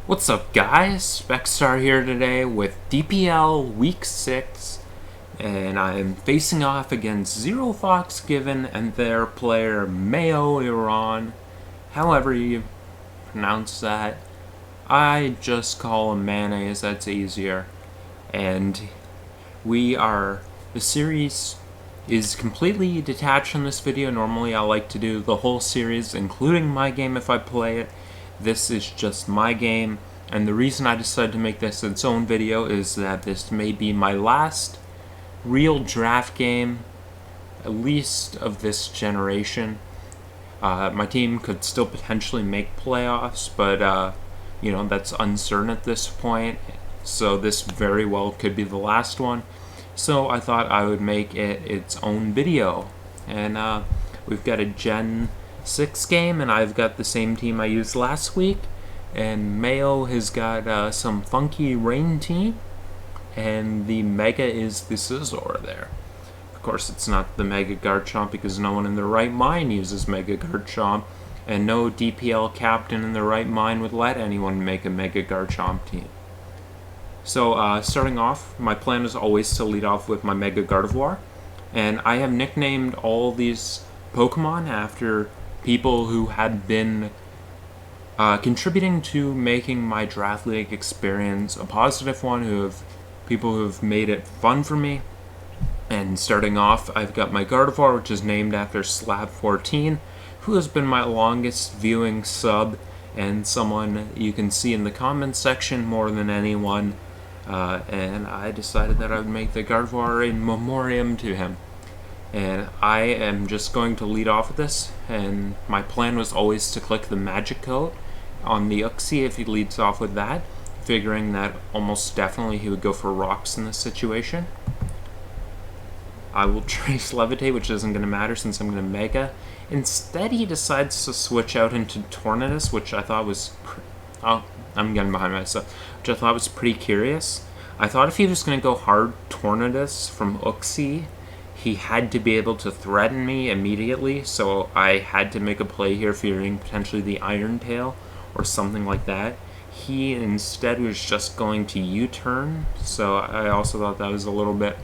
What's up, guys? Specstar here today with DPL Week 6, and I'm facing off against Zero Fox Given and their player Mayo Iran. However you pronounce that, I just call him mayonnaise, that's easier. And the series is completely detached from this video. Normally I like to do the whole series, including my game if I play it. This is just my game, and the reason I decided to make this its own video is that this may be my last real draft game, at least of this generation. My team could still potentially make playoffs, but that's uncertain at this point, so this very well could be the last one. So I thought I would make it its own video, and we've got a Gen 6 game, and I've got the same team I used last week, and Mayo has got some funky rain team, and the Mega is the Scizor there. Of course, it's not the Mega Garchomp because no one in their right mind uses Mega Garchomp, and no DPL captain in their right mind would let anyone make a Mega Garchomp team. So starting off, my plan is always to lead off with my Mega Gardevoir, and I have nicknamed all these Pokemon after people who had been contributing to making my draft league experience a positive one, people who have made it fun for me. And starting off, I've got my Gardevoir, which is named after Slab14, who has been my longest viewing sub, and someone you can see in the comments section more than anyone. And I decided that I would make the Gardevoir in memoriam to him. And I am just going to lead off with this, and my plan was always to click the Magic Coat on the Uxie if he leads off with that, figuring that almost definitely he would go for rocks in this situation. I will trace Levitate, which isn't going to matter since I'm going to Mega. Instead, he decides to switch out into Tornadus, which I thought was... I'm getting behind myself. Which I thought was pretty curious. I thought if he was going to go hard Tornadus from Uxie, he had to be able to threaten me immediately, so I had to make a play here fearing potentially the Iron Tail or something like that. He instead was just going to U-turn, so I also thought that was a little bit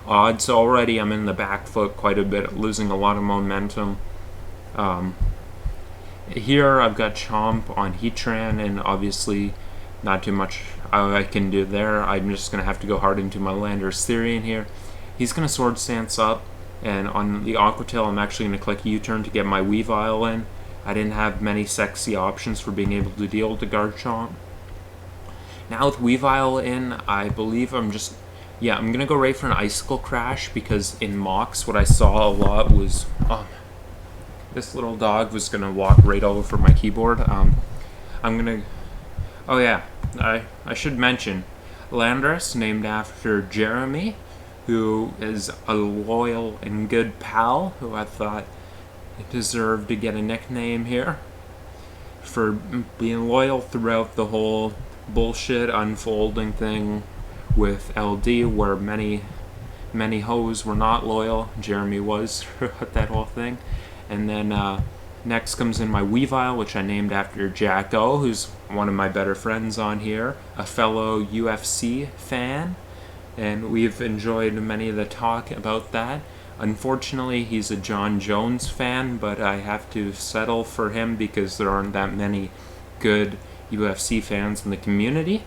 odd. So already I'm in the back foot quite a bit, losing a lot of momentum. Here I've got Chomp on Heatran, and obviously not too much I can do there. I'm just going to have to go hard into my Landorus Therian here. He's going to Sword Stance up, and on the Aqua Tail I'm actually going to click U-turn to get my Weavile in. I didn't have many sexy options for being able to deal with the Garchomp. Now with Weavile in, I believe I'm going to go right for an Icicle Crash, because in mocks what I saw a lot was... this little dog was going to walk right over my keyboard. Oh yeah, I should mention, Landorus, named after Jeremy, who is a loyal and good pal, who I thought deserved to get a nickname here for being loyal throughout the whole bullshit unfolding thing with LD, where many hoes were not loyal. Jeremy was throughout that whole thing. And then next comes in my Weavile, which I named after Jacko, who's one of my better friends on here, a fellow UFC fan, and we've enjoyed many of the talk about that. Unfortunately, he's a John Jones fan, but I have to settle for him because there aren't that many good UFC fans in the community.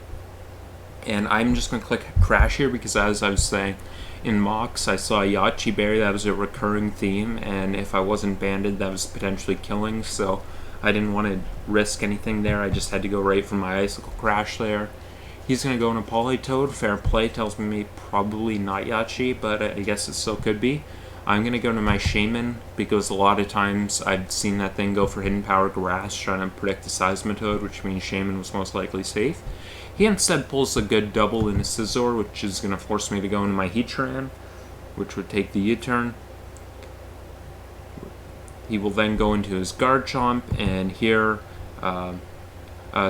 And I'm just going to click Crash here because, as I was saying, in mocks I saw Yachi Berry, that was a recurring theme, and if I wasn't banded that was potentially killing, so I didn't want to risk anything there. I just had to go right for my Icicle Crash there. He's going to go in a Politoed. Fair play tells me probably not Yachi, but I guess it still could be. I'm going to go to my Shaman because a lot of times I've seen that thing go for Hidden Power Grass trying to predict the Seismitoad, which means Shaman was most likely safe. He instead pulls a good double in a Scizor, which is going to force me to go into my Heatran, which would take the U-turn. He will then go into his Garchomp, and here, a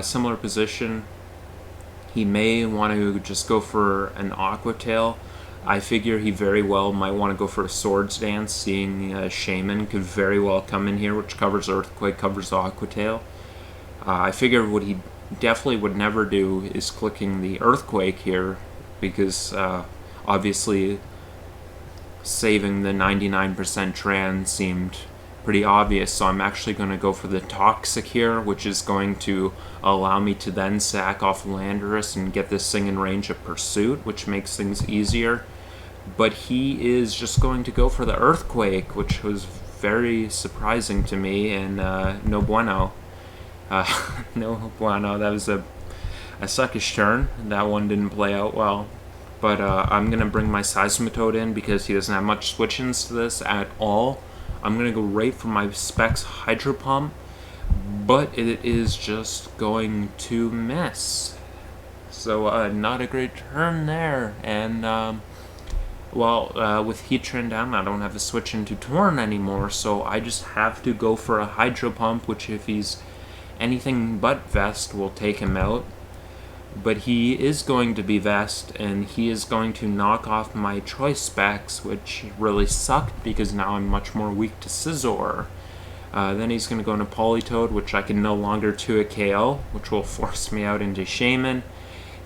similar position. He may want to just go for an Aqua Tail. I figure he very well might want to go for a Swords Dance, seeing Shaman could very well come in here, which covers Earthquake, covers Aqua Tail. I figure what he'd definitely would never do is clicking the Earthquake here, because obviously saving the 99% trans seemed pretty obvious, so I'm actually going to go for the Toxic here, which is going to allow me to then sack off Landorus and get this thing in range of Pursuit, which makes things easier. But he is just going to go for the Earthquake, which was very surprising to me, and no bueno. No bueno. That was a suckish turn. That one didn't play out well. But I'm going to bring my Seismitoad in because he doesn't have much switch-ins to this at all. I'm going to go right for my Specs Hydro Pump, but it is just going to miss. So not a great turn there. And, with Heatran down, I don't have a switch into Torn anymore, so I just have to go for a Hydro Pump, which if he's anything but Vest will take him out. But he is going to be Vest, and he is going to knock off my Choice Specs, which really sucked because now I'm much more weak to Scizor. Then he's going to go into Politoed, which I can no longer 2 KO, which will force me out into Shaman.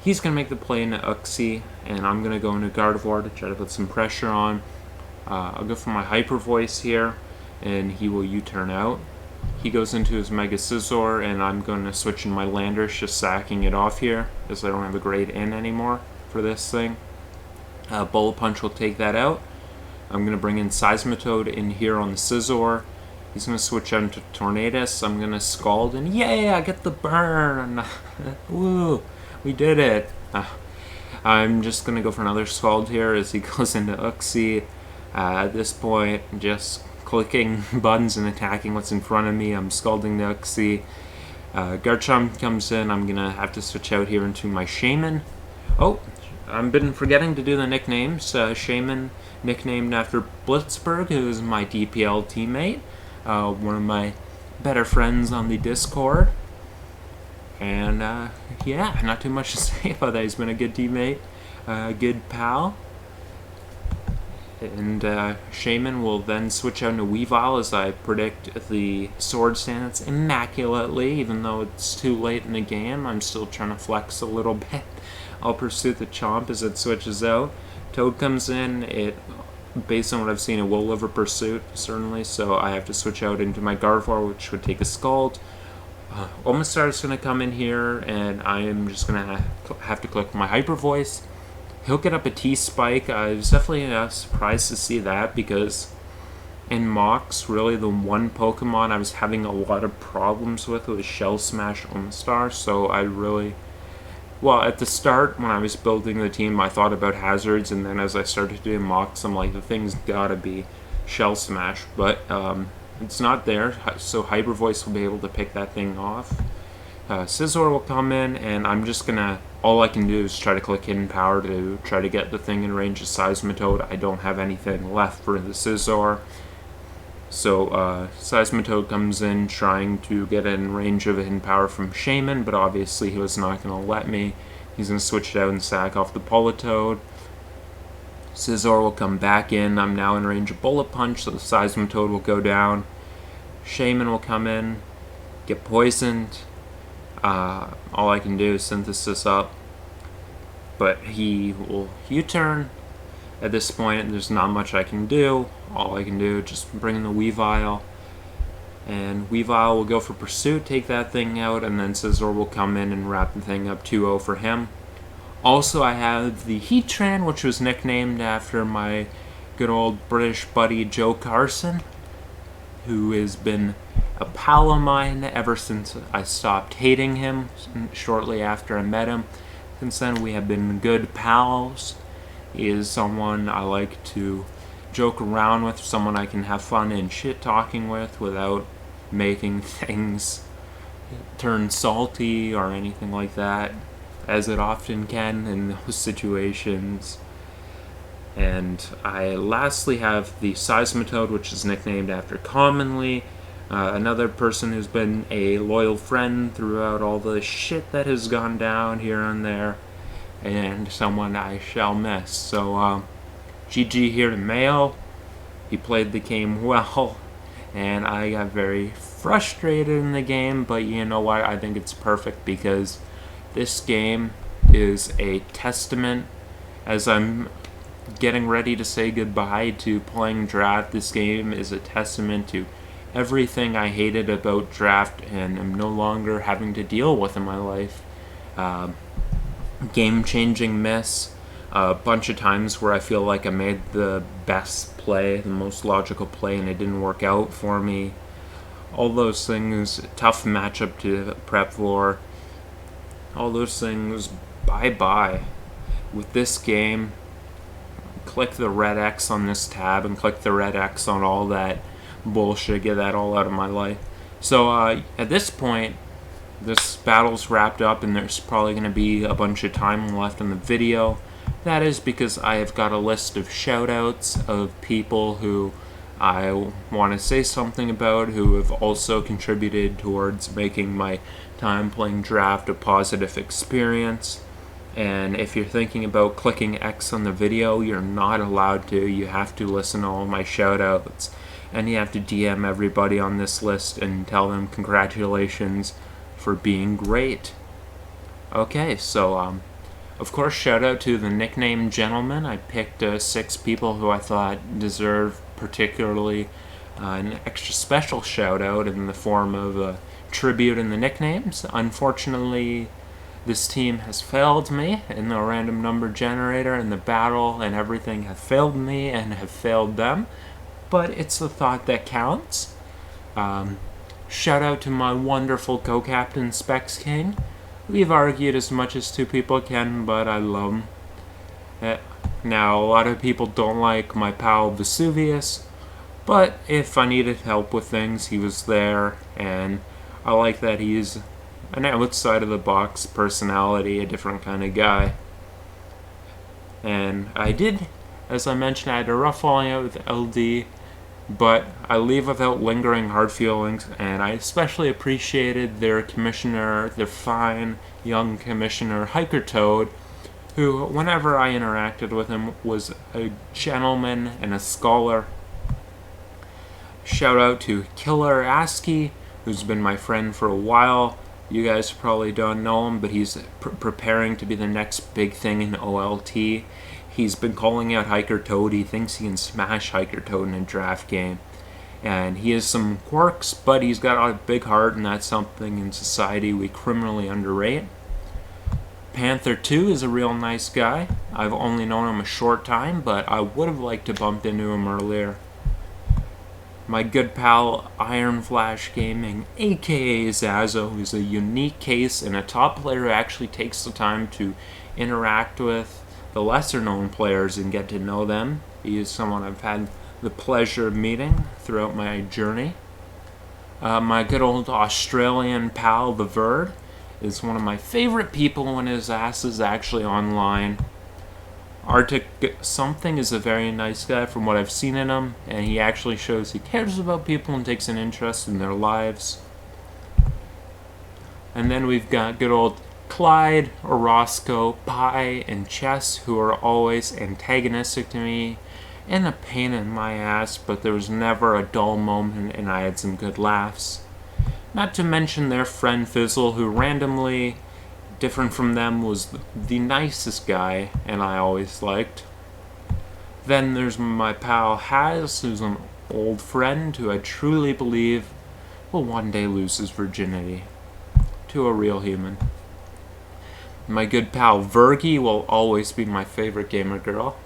He's going to make the play into Uxie, and I'm going to go into Gardevoir to try to put some pressure on. I'll go for my Hyper Voice here, and he will U-turn out. He goes into his Mega Scizor, and I'm going to switch in my Landorus, just sacking it off here, as I don't have a great in anymore for this thing. Bullet Punch will take that out. I'm going to bring in Seismitoad in here on the Scizor. He's going to switch out into Tornadus. I'm going to Scald, and yay, I get the burn! Woo! We did it! I'm just going to go for another Scald here as he goes into Uxie. At this point, just clicking buttons and attacking what's in front of me. I'm Scalding the Uxie. Garchomp comes in. I'm going to have to switch out here into my Shaman. Oh, I've been forgetting to do the nicknames. Shaman, nicknamed after Blitzberg, who is my DPL teammate. One of my better friends on the Discord. And, yeah, not too much to say about that. He's been a good teammate, a good pal. And Shaman will then switch out into Weavile as I predict the Sword stance immaculately, even though it's too late in the game. I'm still trying to flex a little bit. I'll pursue the Chomp as it switches out. Toad comes in. It, based on what I've seen, it will live a Pursuit, certainly, so I have to switch out into my Gardevoir, which would take a Scald. Omastar is going to come in here, and I am just going to have to click my Hyper Voice. He'll get up a T-Spike. I was definitely surprised to see that because in Mox, really the one Pokemon I was having a lot of problems with was Shell Smash Omastar, so I really... Well, at the start, when I was building the team, I thought about hazards, and then as I started doing Mox, I'm like, the thing's gotta be Shell Smash, but it's not there, so Hyper Voice will be able to pick that thing off. Scizor will come in, and I'm just gonna... All I can do is try to click Hidden Power to try to get the thing in range of Seismitoad. I don't have anything left for the Scizor. So Seismitoad comes in trying to get in range of a Hidden Power from Shaman, but obviously he was not going to let me. He's going to switch it out and sack off the Politoed. Scizor will come back in. I'm now in range of Bullet Punch, so the Seismitoad will go down. Shaman will come in, get poisoned. All I can do is Synthesis up, but he will U-turn. At this point, there's not much I can do. All I can do is just bring in the Weavile, and Weavile will go for Pursuit, take that thing out, and then Scizor will come in and wrap the thing up 2-0 for him. Also, I have the Heatran, which was nicknamed after my good old British buddy Joe Carson, who has been a pal of mine ever since I stopped hating him shortly after I met him. Since then, we have been good pals. He is someone I like to joke around with, someone I can have fun and shit-talking with without making things turn salty or anything like that, as it often can in those situations. And I lastly have the Seismitoad, which is nicknamed after Commonly, another person who's been a loyal friend throughout all the shit that has gone down here and there, and someone I shall miss. So, GG here to Mayo. He played the game well, and I got very frustrated in the game, but you know what? I think it's perfect because this game is a testament. As I'm getting ready to say goodbye to playing draft, this game is a testament to everything I hated about draft and am no longer having to deal with in my life. Game-changing miss, a bunch of times where I feel like I made the best play, the most logical play, and it didn't work out for me. All those things, tough matchup to prep for. All those things, bye-bye. With this game, click the red X on this tab and click the red X on all that bullshit, get that all out of my life. So at this point, this battle's wrapped up and there's probably going to be a bunch of time left in the video. That is because I have got a list of shoutouts of people who I want to say something about, who have also contributed towards making my time playing draft a positive experience. And if you're thinking about clicking X on the video, you're not allowed to. You have to listen to all my shoutouts. And you have to DM everybody on this list and tell them congratulations for being great. Okay, so of course, shout out to the nickname gentleman. I picked 6 people who I thought deserve particularly an extra special shout out in the form of a tribute in the nicknames. Unfortunately, this team has failed me in the random number generator, and the battle and everything have failed me and have failed them. But it's the thought that counts. Shout out to my wonderful co-captain Specs King. We've argued as much as 2 people can, but I love him. Now, a lot of people don't like my pal Vesuvius, but if I needed help with things, he was there, and I like that he's an outside-of-the-box personality, a different kind of guy. And I did, as I mentioned, I had a rough falling out with LD, but I leave without lingering hard feelings, and I especially appreciated their commissioner, their fine young commissioner, Hiker Toad, who, whenever I interacted with him, was a gentleman and a scholar. Shout out to Killer ASCII, who's been my friend for a while. You guys probably don't know him, but he's preparing to be the next big thing in OLT. He's been calling out Hiker Toad. He thinks he can smash Hiker Toad in a draft game. And he has some quirks, but he's got a big heart, and that's something in society we criminally underrate. Panther 2 is a real nice guy. I've only known him a short time, but I would have liked to bump into him earlier. My good pal Iron Flash Gaming, aka Zazo, who's a unique case and a top player who actually takes the time to interact with the lesser known players and get to know them. He is someone I've had the pleasure of meeting throughout my journey. My good old Australian pal, The Verd, is one of my favorite people when his ass is actually online. Arctic Something is a very nice guy from what I've seen in him, and he actually shows he cares about people and takes an interest in their lives. And then we've got good old Clyde, Orozco, Pi, and Chess, who are always antagonistic to me and a pain in my ass, but there was never a dull moment and I had some good laughs. Not to mention their friend Fizzle, who randomly, different from them, was the nicest guy and I always liked. Then there's my pal Haz, who's an old friend who I truly believe will one day lose his virginity to a real human. My good pal Virgie will always be my favorite gamer girl.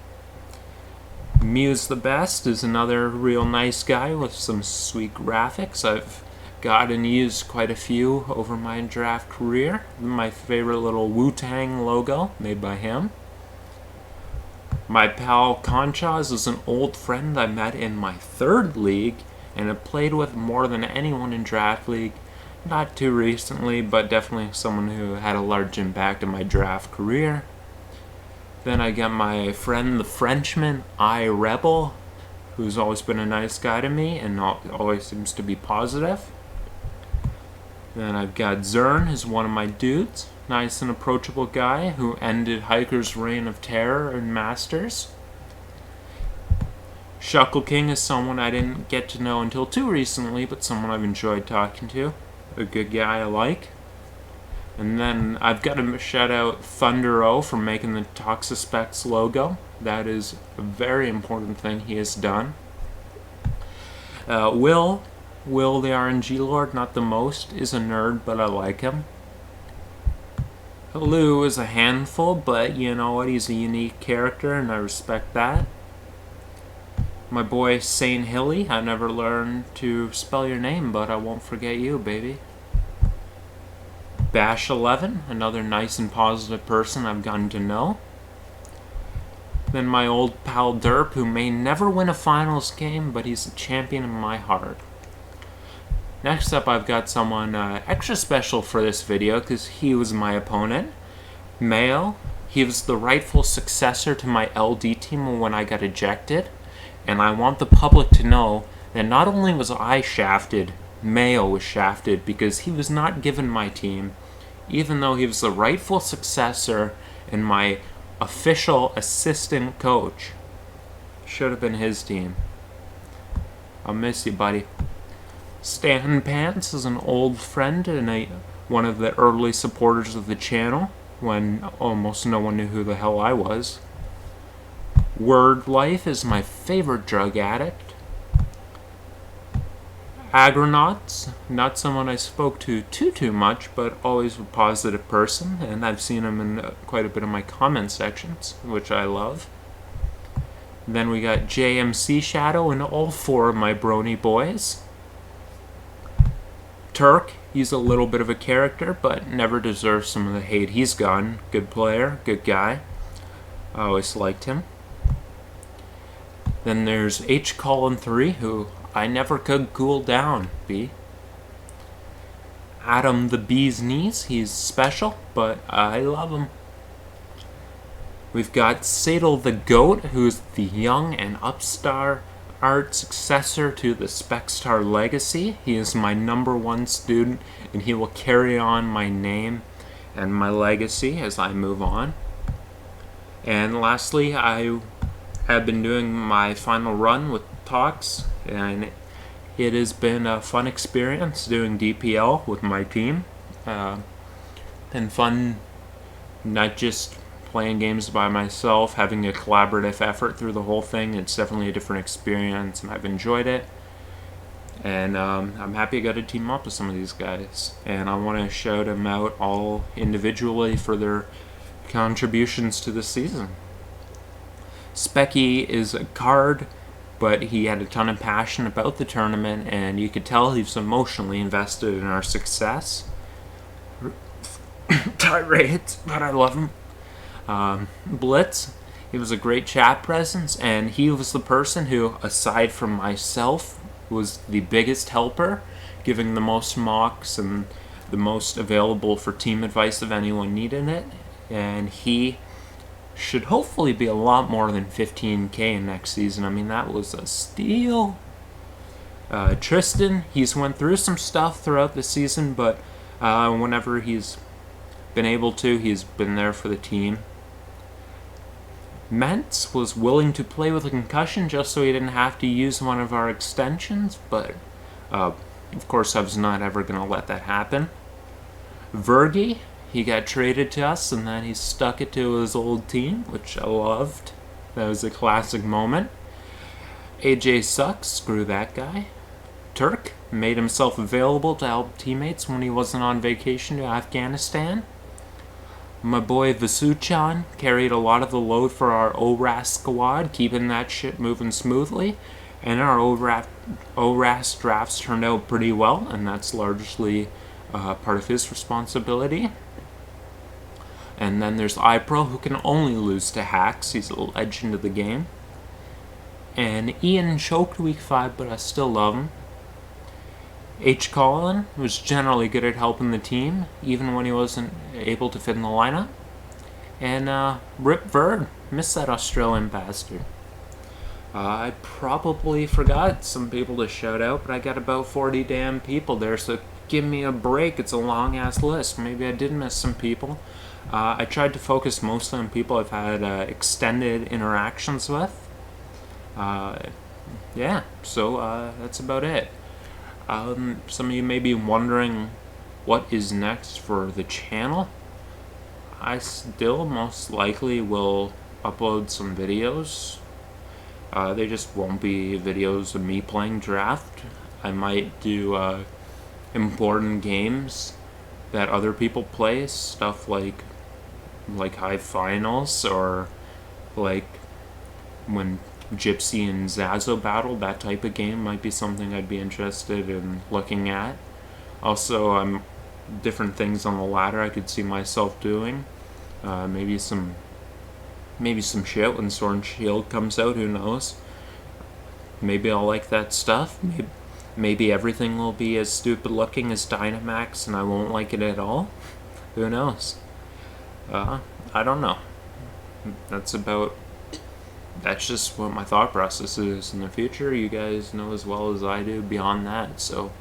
Muse the Best is another real nice guy with some sweet graphics. I've got and used quite a few over my draft career. My favorite little Wu-Tang logo made by him. My pal Conchas is an old friend I met in my 3rd league and have played with more than anyone in Draft League. Not too recently, but definitely someone who had a large impact in my draft career. Then I got my friend the Frenchman, iRebel, who's always been a nice guy to me and always seems to be positive. Then I've got Zern, who's one of my dudes. Nice and approachable guy who ended Hiker's reign of terror in Masters. Shuckle King is someone I didn't get to know until too recently, but someone I've enjoyed talking to. A good guy I like. And then I've got to shout out Thunder O for making the Toxispecs logo. That is a very important thing he has done. Will the RNG Lord, not the most, is a nerd, but I like him. Lou is a handful, but you know what, he's a unique character and I respect that. My boy Saint Hilly, I never learned to spell your name, but I won't forget you, baby. Bash 11, another nice and positive person I've gotten to know. Then my old pal Derp, who may never win a finals game, but he's a champion in my heart. Next up, I've got someone extra special for this video because he was my opponent. Mayo. He was the rightful successor to my LD team when I got ejected. And I want the public to know that not only was I shafted, Mayo was shafted because he was not given my team, even though he was the rightful successor and my official assistant coach. Should have been his team. I'll miss you, buddy. Stan Pants is an old friend and one of the early supporters of the channel when almost no one knew who the hell I was. Word Life is my favorite drug addict. Agronauts, not someone I spoke to too much, but always a positive person, and I've seen him in quite a bit of my comment sections, which I love. Then we got JMC Shadow and all four of my brony boys. Turk, he's a little bit of a character, but never deserves some of the hate he's gotten. Good player, good guy. I always liked him. Then there's H. Colin 3, who I never could cool down, B. Adam the Bee's Knees, he's special, but I love him. We've got Sadal the Goat, who's the young and upstart successor to the Specstar legacy. He is my #1 student, and he will carry on my name and my legacy as I move on. And lastly, I have been doing my final run with Talks, and it has been a fun experience doing DPL with my team. And fun not just playing games by myself, having a collaborative effort through the whole thing. It's definitely a different experience, and I've enjoyed it. And I'm happy I got to team up with some of these guys. And I want to shout them out all individually for their contributions to the season. Specky is a card, but he had a ton of passion about the tournament, and you could tell he was emotionally invested in our success. Tirades, but I love him. Blitz, he was a great chat presence, and he was the person who, aside from myself, was the biggest helper, giving the most mocks and the most available for team advice if anyone needed it. And he should hopefully be a lot more than 15k next season. I mean, that was a steal. Tristan, he's went through some stuff throughout the season, but whenever he's been able to, he's been there for the team. Mentz was willing to play with a concussion just so he didn't have to use one of our extensions, but of course I was not ever going to let that happen. Vergi, he got traded to us and then he stuck it to his old team, which I loved. That was a classic moment. AJ sucks, screw that guy. Turk made himself available to help teammates when he wasn't on vacation to Afghanistan. My boy Vasuchan carried a lot of the load for our ORAS squad, keeping that shit moving smoothly. And our ORAS drafts turned out pretty well, and that's largely part of his responsibility. And then there's iPro, who can only lose to hacks. He's a legend of the game. And Ian choked week 5, but I still love him. H. Colin was generally good at helping the team, even when he wasn't able to fit in the lineup. And Rip Verd, miss that Australian bastard. I probably forgot some people to shout out, but I got about 40 damn people there, so give me a break. It's a long-ass list. Maybe I did miss some people. I tried to focus mostly on people I've had extended interactions with. yeah, so that's about it. Some of you may be wondering what is next for the channel. I still most likely will upload some videos. They just won't be videos of me playing draft. I might do important games that other people play, stuff like high finals, or like when Gypsy and Zazo battle. That type of game might be something I'd be interested in looking at. Also, I'm different things on the ladder I could see myself doing. Maybe some shit when Sword and Shield comes out. Who knows? Maybe I'll like that stuff. Maybe everything will be as stupid looking as Dynamax, and I won't like it at all. Who knows? I don't know. That's about. That's just what my thought process is in the future. You guys know as well as I do beyond that. So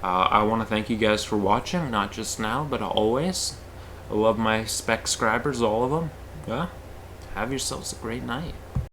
I want to thank you guys for watching, not just now, but always. I love my spec scribers, all of them. Yeah. Have yourselves a great night.